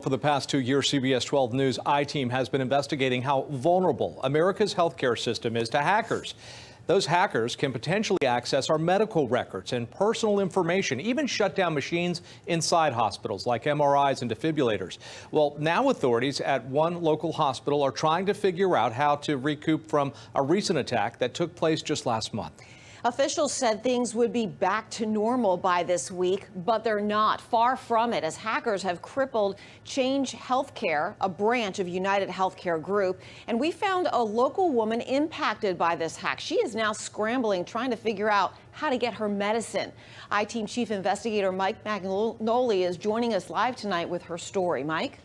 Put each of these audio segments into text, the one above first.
For the past 2 years, CBS 12 News I-Team has been investigating how vulnerable America's healthcare system is to hackers. Those hackers can potentially access our medical records and personal information, even shut down machines inside hospitals like MRIs and defibrillators. Well, now authorities at one local hospital are trying to figure out how to recoup from a recent attack that took place just last month. Officials said things would be back to normal by this week, but they're not. Far from it, as hackers have crippled Change Healthcare, a branch of UnitedHealth Group. And we found a local woman impacted by this hack. She is now scrambling, trying to figure out how to get her medicine. I-Team Chief Investigator Mike Magnoli is joining us live tonight with her story. Mike?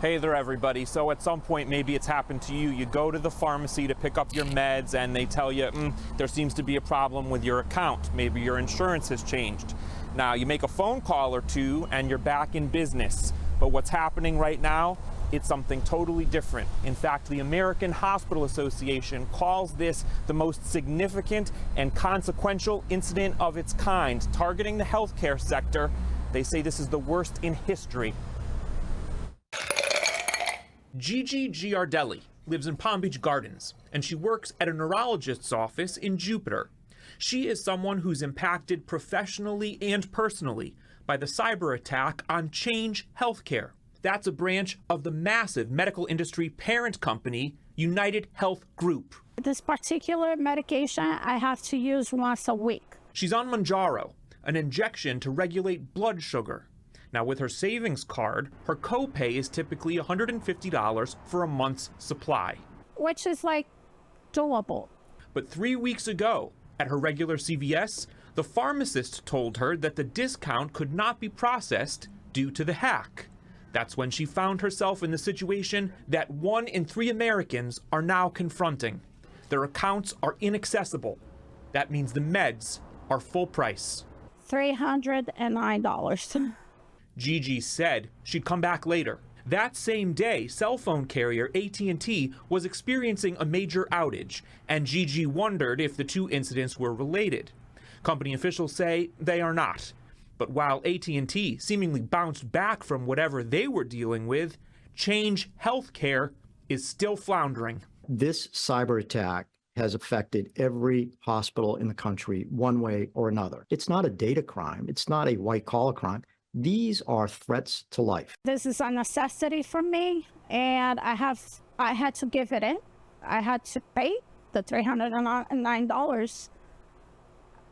Hey there, everybody. So at some point, maybe it's happened to you. You go to the pharmacy to pick up your meds and they tell you, there seems to be a problem with your account. Maybe your insurance has changed. Now, you make a phone call or two and you're back in business. But what's happening right now, it's something totally different. In fact, the American Hospital Association calls this the most significant and consequential incident of its kind, targeting the healthcare sector. They say this is the worst in history. Gigi Giardelli lives in Palm Beach Gardens, and she works at a neurologist's office in Jupiter. She is someone who's impacted professionally and personally by the cyber attack on Change Healthcare. That's a branch of the massive medical industry parent company, UnitedHealth Group. This particular medication I have to use once a week. She's on Manjaro, an injection to regulate blood sugar. Now, with her savings card, her copay is typically $150 for a month's supply. Which is like doable. But 3 weeks ago, at her regular CVS, the pharmacist told her that the discount could not be processed due to the hack. That's when she found herself in the situation that 1 in 3 Americans are now confronting. Their accounts are inaccessible. That means the meds are full price. $309. Gigi said she'd come back later. That same day, cell phone carrier AT&T was experiencing a major outage, and Gigi wondered if the two incidents were related. Company officials say they are not. But while AT&T seemingly bounced back from whatever they were dealing with, Change Healthcare is still floundering. This cyber attack has affected every hospital in the country one way or another. It's not a data crime. It's not a white-collar crime. These are threats to life. This is a necessity for me, and I had to give it in. I had to pay the $309,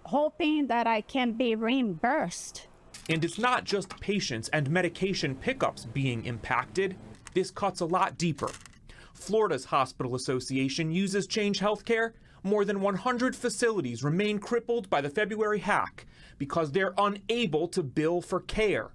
hoping that I can be reimbursed. And it's not just patients and medication pickups being impacted. This cuts a lot deeper. Florida's Hospital Association uses Change Healthcare. More than 100 facilities remain crippled by the February hack because they're unable to bill for care.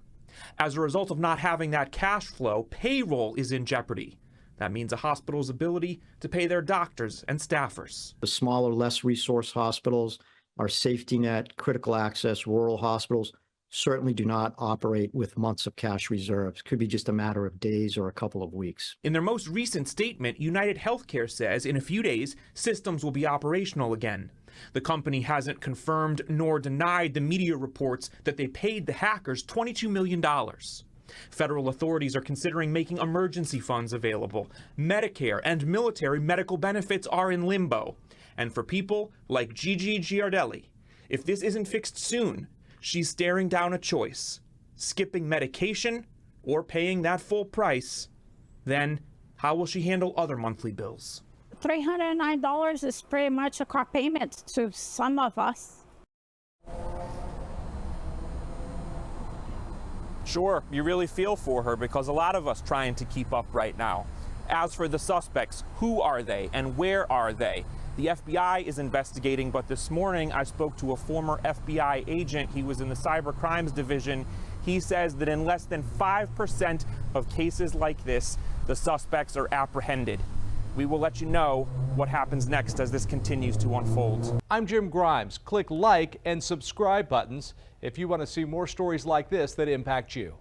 As a result of not having that cash flow, payroll is in jeopardy. That means a hospital's ability to pay their doctors and staffers. The smaller, less resource hospitals, our safety net, critical access, rural hospitals, certainly do not operate with months of cash reserves. Could be just a matter of days or a couple of weeks. In their most recent statement, UnitedHealthcare says in a few days, systems will be operational again. The company hasn't confirmed nor denied the media reports that they paid the hackers $22 million. Federal authorities are considering making emergency funds available. Medicare and military medical benefits are in limbo. And for people like Gigi Giardelli, if this isn't fixed soon, she's staring down a choice: skipping medication or paying that full price. Then how will she handle other monthly bills? $309 is pretty much a car payment to some of us. Sure, you really feel for her because a lot of us trying to keep up right now. As for the suspects, who are they and where are they? The FBI is investigating, but this morning I spoke to a former FBI agent. He was in the cyber crimes division. He says that in less than 5% of cases like this, the suspects are apprehended. We will let you know what happens next as this continues to unfold. I'm Jim Grimes. Click like and subscribe buttons if you want to see more stories like this that impact you.